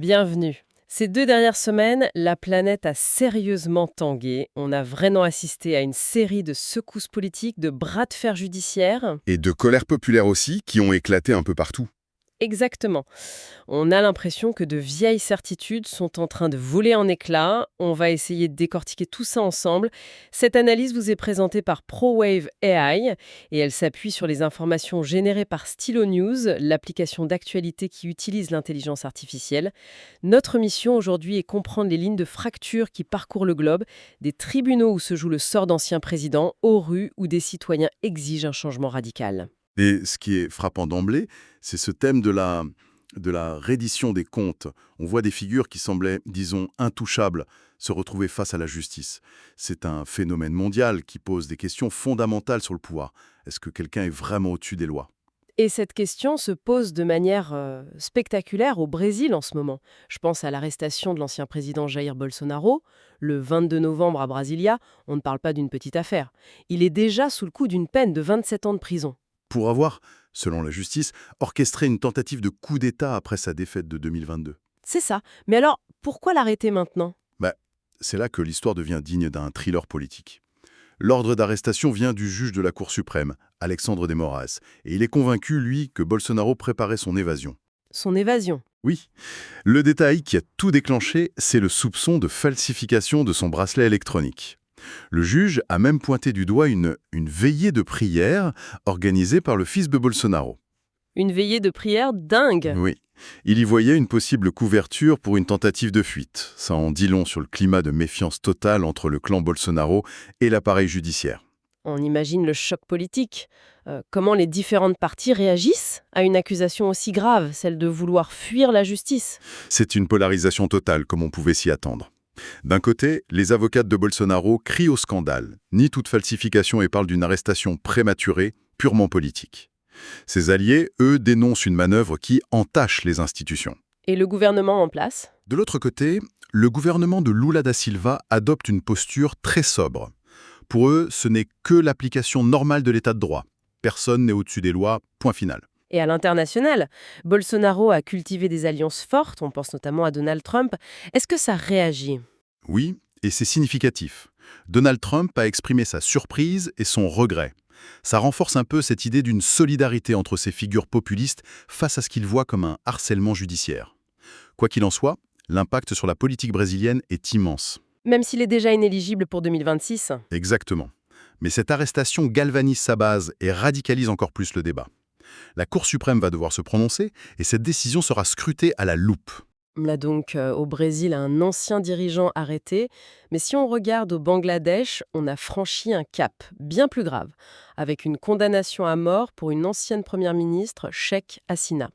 Bienvenue. Ces 2 dernières semaines, la planète a sérieusement tangué. On a vraiment assisté à une série de secousses politiques, de bras de fer judiciaires. Et de colère populaire aussi, qui ont éclaté un peu partout. Exactement. On a l'impression que de vieilles certitudes sont en train de voler en éclats. On va essayer de décortiquer tout ça ensemble. Cette analyse vous est présentée par ProWave AI et elle s'appuie sur les informations générées par Stylo News, l'application d'actualité qui utilise l'intelligence artificielle. Notre mission aujourd'hui est comprendre les lignes de fracture qui parcourent le globe, des tribunaux où se joue le sort d'anciens présidents, aux rues où des citoyens exigent un changement radical. Et ce qui est frappant d'emblée, c'est ce thème de la reddition des comptes. On voit des figures qui semblaient, disons, intouchables, se retrouver face à la justice. C'est un phénomène mondial qui pose des questions fondamentales sur le pouvoir. Est-ce que quelqu'un est vraiment au-dessus des lois? Et cette question se pose de manière spectaculaire au Brésil en ce moment. Je pense à l'arrestation de l'ancien président Jair Bolsonaro, le 22 novembre à Brasilia. On ne parle pas d'une petite affaire. Il est déjà sous le coup d'une peine de 27 ans de prison. Pour avoir, selon la justice, orchestré une tentative de coup d'État après sa défaite de 2022. C'est ça. Mais alors, pourquoi l'arrêter maintenant? Bah, c'est là que l'histoire devient digne d'un thriller politique. L'ordre d'arrestation vient du juge de la Cour suprême, Alexandre de Moraes, et il est convaincu, lui, que Bolsonaro préparait son évasion. Son évasion. Oui, le détail qui a tout déclenché, c'est le soupçon de falsification de son bracelet électronique. Le juge a même pointé du doigt une veillée de prière organisée par le fils de Bolsonaro. Une veillée de prière dingue. Oui, il y voyait une possible couverture pour une tentative de fuite. Ça en dit long sur le climat de méfiance totale entre le clan Bolsonaro et l'appareil judiciaire. On imagine le choc politique. Comment les différentes parties réagissent à une accusation aussi grave, celle de vouloir fuir la justice. C'est une polarisation totale, comme on pouvait s'y attendre. D'un côté, les avocats de Bolsonaro crient au scandale, nient toute falsification et parlent d'une arrestation prématurée, purement politique. Ses alliés, eux, dénoncent une manœuvre qui entache les institutions. Et le gouvernement en place? De l'autre côté, le gouvernement de Lula da Silva adopte une posture très sobre. Pour eux, ce n'est que l'application normale de l'état de droit. Personne n'est au-dessus des lois, point final. Et à l'international, Bolsonaro a cultivé des alliances fortes, on pense notamment à Donald Trump. Est-ce que ça réagit? Oui, et c'est significatif. Donald Trump a exprimé sa surprise et son regret. Ça renforce un peu cette idée d'une solidarité entre ces figures populistes face à ce qu'il voit comme un harcèlement judiciaire. Quoi qu'il en soit, l'impact sur la politique brésilienne est immense. Même s'il est déjà inéligible pour 2026? Exactement. Mais cette arrestation galvanise sa base et radicalise encore plus le débat. La Cour suprême va devoir se prononcer et cette décision sera scrutée à la loupe. Là donc, au Brésil, un ancien dirigeant arrêté. Mais si on regarde au Bangladesh, on a franchi un cap bien plus grave, avec une condamnation à mort pour une ancienne première ministre, Sheikh Hasina.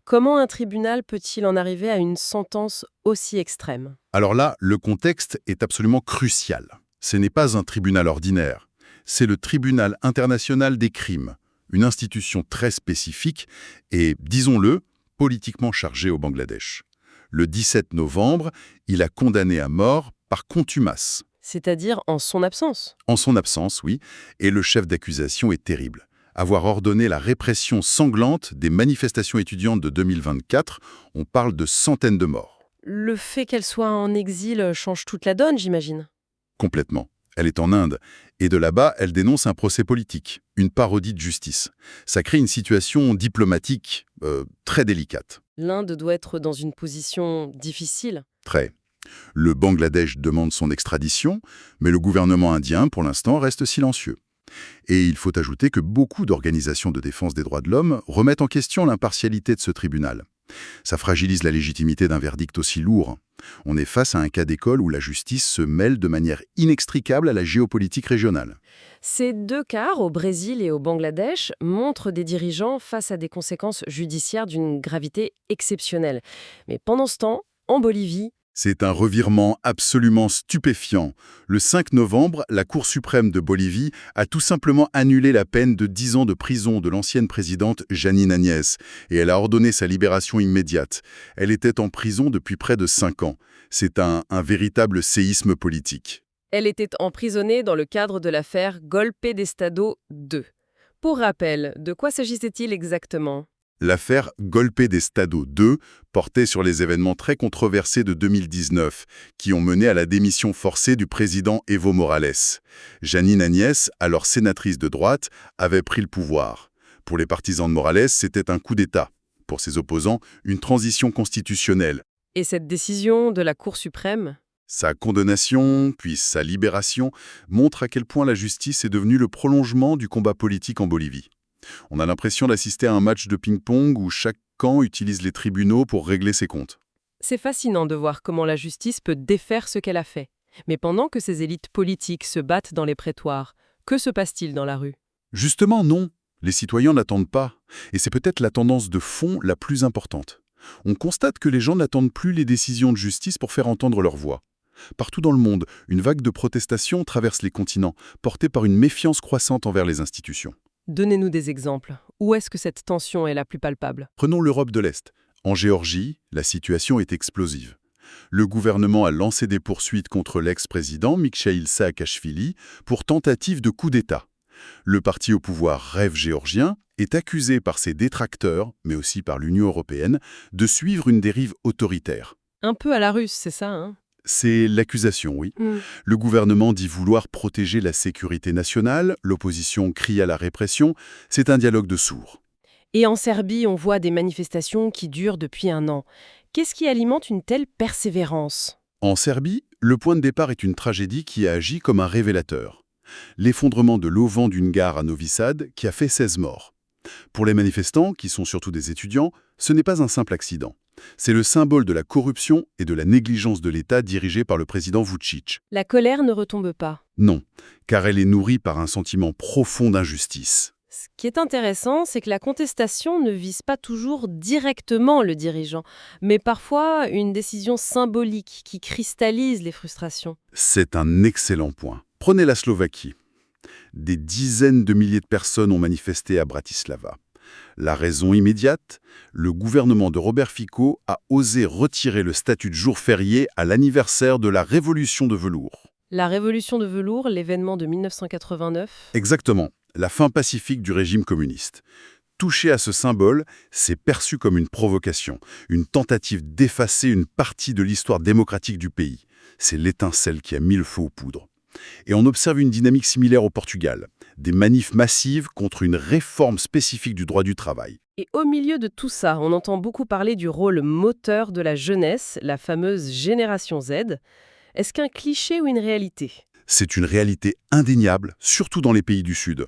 Comment un tribunal peut-il en arriver à une sentence aussi extrême? Alors là, le contexte est absolument crucial. Ce n'est pas un tribunal ordinaire. C'est le Tribunal international des crimes, une institution très spécifique et, disons-le, politiquement chargée au Bangladesh. Le 17 novembre, il a condamné à mort par contumace. C'est-à-dire en son absence. En son absence, oui, et le chef d'accusation est terrible. Avoir ordonné la répression sanglante des manifestations étudiantes de 2024, on parle de centaines de morts. Le fait qu'elle soit en exil change toute la donne, j'imagine. Complètement. Elle est en Inde, et de là-bas, elle dénonce un procès politique, une parodie de justice. Ça crée une situation diplomatique très délicate. L'Inde doit être dans une position difficile. Très. Le Bangladesh demande son extradition, mais le gouvernement indien, pour l'instant, reste silencieux. Et il faut ajouter que beaucoup d'organisations de défense des droits de l'homme remettent en question l'impartialité de ce tribunal. Ça fragilise la légitimité d'un verdict aussi lourd. On est face à un cas d'école où la justice se mêle de manière inextricable à la géopolitique régionale. Ces 2 cas, au Brésil et au Bangladesh, montrent des dirigeants face à des conséquences judiciaires d'une gravité exceptionnelle. Mais pendant ce temps, en Bolivie, C'est un revirement absolument stupéfiant. Le 5 novembre, la Cour suprême de Bolivie a tout simplement annulé la peine de 10 ans de prison de l'ancienne présidente Janine Áñez et elle a ordonné sa libération immédiate. Elle était en prison depuis près de 5 ans. C'est un véritable séisme politique. elle était emprisonnée dans le cadre de l'affaire Golpe d'Estado 2. Pour rappel, de quoi s'agissait-il exactement? L'affaire Golpe d'Estado 2 portait sur les événements très controversés de 2019 qui ont mené à la démission forcée du président Evo Morales. Janine Agnès, alors sénatrice de droite, avait pris le pouvoir. Pour les partisans de Morales, c'était un coup d'État. Pour ses opposants, une transition constitutionnelle. Et cette décision de la Cour suprême? Sa condamnation, puis sa libération, montrent à quel point la justice est devenue le prolongement du combat politique en Bolivie. On a l'impression d'assister à un match de ping-pong où chaque camp utilise les tribunaux pour régler ses comptes. C'est fascinant de voir comment la justice peut défaire ce qu'elle a fait. Mais pendant que ces élites politiques se battent dans les prétoires, que se passe-t-il dans la rue? Justement, non. Les citoyens n'attendent pas. Et c'est peut-être la tendance de fond la plus importante. On constate que les gens n'attendent plus les décisions de justice pour faire entendre leur voix. Partout dans le monde, une vague de protestations traverse les continents, portée par une méfiance croissante envers les institutions. Donnez-nous des exemples. Où est-ce que cette tension est la plus palpable? Prenons l'Europe de l'Est. En Géorgie, la situation est explosive. Le gouvernement a lancé des poursuites contre l'ex-président Mikhaïl Saakashvili pour tentative de coup d'État. Le parti au pouvoir Rêve géorgien est accusé par ses détracteurs, mais aussi par l'Union européenne, de suivre une dérive autoritaire. Un peu à la russe, c'est ça, hein? C'est l'accusation, oui. Le gouvernement dit vouloir protéger la sécurité nationale, l'opposition crie à la répression, c'est un dialogue de sourds. Et en Serbie, on voit des manifestations qui durent depuis 1 an. Qu'est-ce qui alimente une telle persévérance? En Serbie, le point de départ est une tragédie qui a agi comme un révélateur. L'effondrement de l'auvent d'une gare à Novi Sad qui a fait 16 morts. Pour les manifestants, qui sont surtout des étudiants, ce n'est pas un simple accident. C'est le symbole de la corruption et de la négligence de l'État dirigé par le président Vučić. La colère ne retombe pas. Non, car elle est nourrie par un sentiment profond d'injustice. Ce qui est intéressant, c'est que la contestation ne vise pas toujours directement le dirigeant, mais parfois une décision symbolique qui cristallise les frustrations. C'est un excellent point. Prenez la Slovaquie. Des dizaines de milliers de personnes ont manifesté à Bratislava. La raison immédiate, le gouvernement de Robert Fico a osé retirer le statut de jour férié à l'anniversaire de la Révolution de velours. La Révolution de velours, l'événement de 1989. Exactement, la fin pacifique du régime communiste. Toucher à ce symbole, c'est perçu comme une provocation, une tentative d'effacer une partie de l'histoire démocratique du pays. C'est l'étincelle qui a mis le feu aux poudres. Et on observe une dynamique similaire au Portugal. Des manifs massives contre une réforme spécifique du droit du travail. Et au milieu de tout ça, on entend beaucoup parler du rôle moteur de la jeunesse, la fameuse génération Z. Est-ce qu'un cliché ou une réalité? C'est une réalité indéniable, surtout dans les pays du Sud.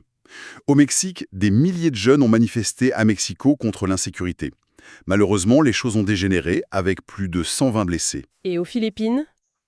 Au Mexique, des milliers de jeunes ont manifesté à Mexico contre l'insécurité. Malheureusement, les choses ont dégénéré avec plus de 120 blessés. Et aux Philippines?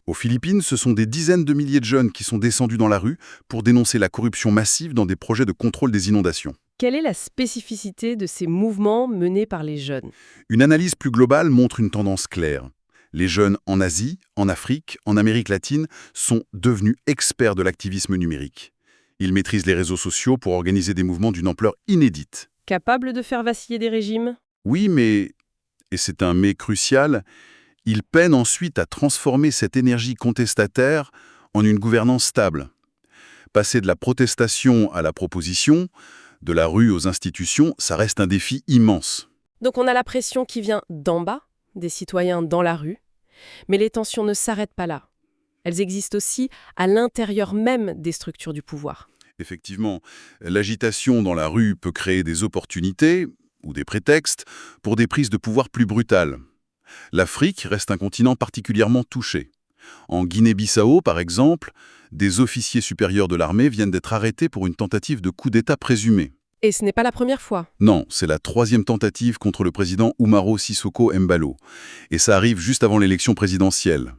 Aux Philippines, ce sont des dizaines de milliers de jeunes qui sont descendus dans la rue pour dénoncer la corruption massive dans des projets de contrôle des inondations. Quelle est la spécificité de ces mouvements menés par les jeunes? Une analyse plus globale montre une tendance claire. Les jeunes en Asie, en Afrique, en Amérique latine sont devenus experts de l'activisme numérique. Ils maîtrisent les réseaux sociaux pour organiser des mouvements d'une ampleur inédite. Capables de faire vaciller des régimes? Oui, mais, et c'est un mais crucial, ils peinent ensuite à transformer cette énergie contestataire en une gouvernance stable. Passer de la protestation à la proposition, de la rue aux institutions, ça reste un défi immense. Donc on a la pression qui vient d'en bas, des citoyens dans la rue, mais les tensions ne s'arrêtent pas là. Elles existent aussi à l'intérieur même des structures du pouvoir. Effectivement, l'agitation dans la rue peut créer des opportunités ou des prétextes pour des prises de pouvoir plus brutales. L'Afrique reste un continent particulièrement touché. En Guinée-Bissau, par exemple, des officiers supérieurs de l'armée viennent d'être arrêtés pour une tentative de coup d'État présumé. Et ce n'est pas la première fois. Non, c'est la 3e tentative contre le président Umaro Sissoko Embalo. Et ça arrive juste avant l'élection présidentielle.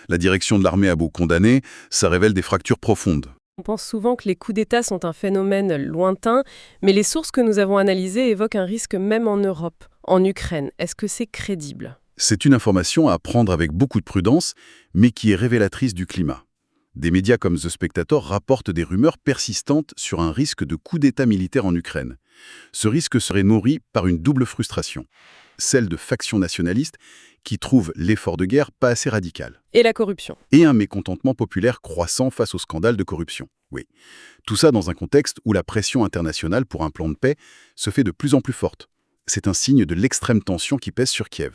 La direction de l'armée a beau condamner, ça révèle des fractures profondes. On pense souvent que les coups d'État sont un phénomène lointain, mais les sources que nous avons analysées évoquent un risque même en Europe, en Ukraine. Est-ce que c'est crédible? C'est une information à prendre avec beaucoup de prudence, mais qui est révélatrice du climat. Des médias comme The Spectator rapportent des rumeurs persistantes sur un risque de coup d'État militaire en Ukraine. Ce risque serait nourri par une double frustration. Celle de factions nationalistes qui trouvent l'effort de guerre pas assez radical. Et la corruption. Et un mécontentement populaire croissant face au scandale de corruption. Oui. Tout ça dans un contexte où la pression internationale pour un plan de paix se fait de plus en plus forte. C'est un signe de l'extrême tension qui pèse sur Kiev.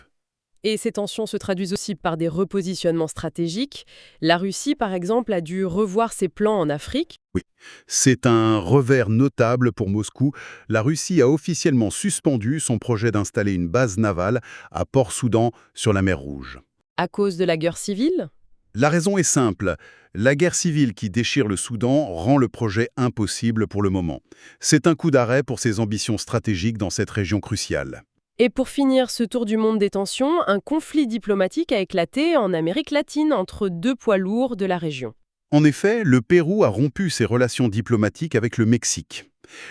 Et ces tensions se traduisent aussi par des repositionnements stratégiques. La Russie, par exemple, a dû revoir ses plans en Afrique. Oui, c'est un revers notable pour Moscou. La Russie a officiellement suspendu son projet d'installer une base navale à Port-Soudan sur la mer Rouge. À cause de la guerre civile? La raison est simple. La guerre civile qui déchire le Soudan rend le projet impossible pour le moment. C'est un coup d'arrêt pour ses ambitions stratégiques dans cette région cruciale. Et pour finir ce tour du monde des tensions, un conflit diplomatique a éclaté en Amérique latine entre deux poids lourds de la région. En effet, le Pérou a rompu ses relations diplomatiques avec le Mexique.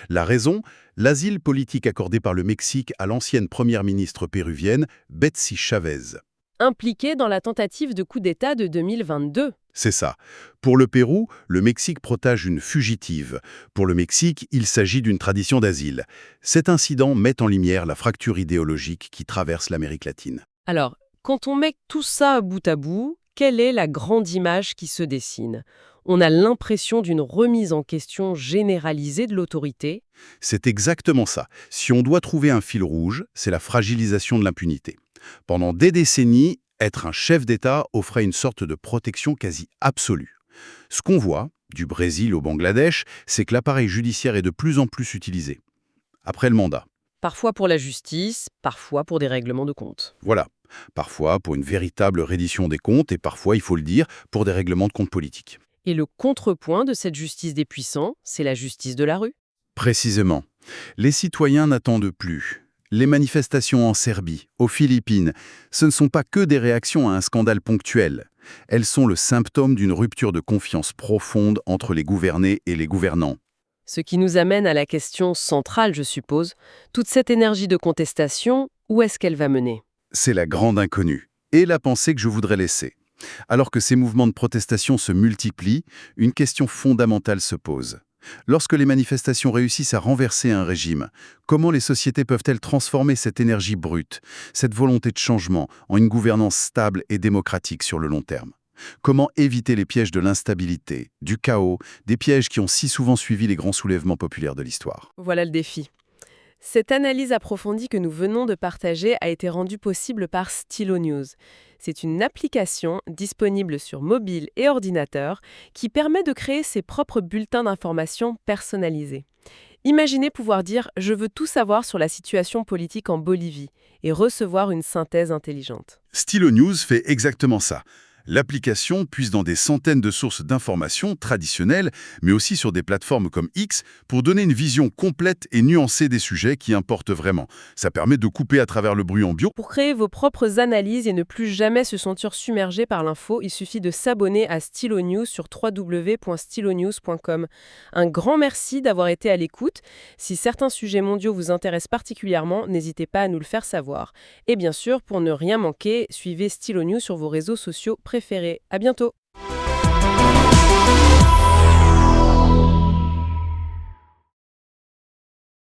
La raison, l'asile politique accordé par le Mexique à l'ancienne première ministre péruvienne, Betsy Chavez. Impliqué dans la tentative de coup d'État de 2022. C'est ça. Pour le Pérou, le Mexique protège une fugitive. Pour le Mexique, il s'agit d'une tradition d'asile. Cet incident met en lumière la fracture idéologique qui traverse l'Amérique latine. Alors, quand on met tout ça bout à bout, quelle est la grande image qui se dessine? On a l'impression d'une remise en question généralisée de l'autorité. C'est exactement ça. Si on doit trouver un fil rouge, c'est la fragilisation de l'impunité. Pendant des décennies, être un chef d'État offrait une sorte de protection quasi absolue. Ce qu'on voit, du Brésil au Bangladesh, c'est que l'appareil judiciaire est de plus en plus utilisé. Après le mandat. Parfois pour la justice, parfois pour des règlements de comptes. Voilà. Parfois pour une véritable reddition des comptes et parfois, il faut le dire, pour des règlements de comptes politiques. Et le contrepoint de cette justice des puissants, c'est la justice de la rue. Précisément. Les citoyens n'attendent plus. Les manifestations en Serbie, aux Philippines, ce ne sont pas que des réactions à un scandale ponctuel. Elles sont le symptôme d'une rupture de confiance profonde entre les gouvernés et les gouvernants. Ce qui nous amène à la question centrale, je suppose. Toute cette énergie de contestation, où est-ce qu'elle va mener? C'est la grande inconnue, et la pensée que je voudrais laisser. Alors que ces mouvements de protestation se multiplient, une question fondamentale se pose. Lorsque les manifestations réussissent à renverser un régime, comment les sociétés peuvent-elles transformer cette énergie brute, cette volonté de changement, en une gouvernance stable et démocratique sur le long terme? Comment éviter les pièges de l'instabilité, du chaos, des pièges qui ont si souvent suivi les grands soulèvements populaires de l'histoire? Voilà le défi. Cette analyse approfondie que nous venons de partager a été rendue possible par Stylo News. C'est une application disponible sur mobile et ordinateur qui permet de créer ses propres bulletins d'information personnalisés. Imaginez pouvoir dire « Je veux tout savoir sur la situation politique en Bolivie » et recevoir une synthèse intelligente. Stylo News fait exactement ça. L'application puise dans des centaines de sources d'informations traditionnelles, mais aussi sur des plateformes comme X, pour donner une vision complète et nuancée des sujets qui importent vraiment. Ça permet de couper à travers le bruit ambiant. Pour créer vos propres analyses et ne plus jamais se sentir submergé par l'info, il suffit de s'abonner à Stylo News sur www.stylonews.com. Un grand merci d'avoir été à l'écoute. Si certains sujets mondiaux vous intéressent particulièrement, n'hésitez pas à nous le faire savoir. Et bien sûr, pour ne rien manquer, suivez Stylo News sur vos réseaux sociaux préférés. À bientôt!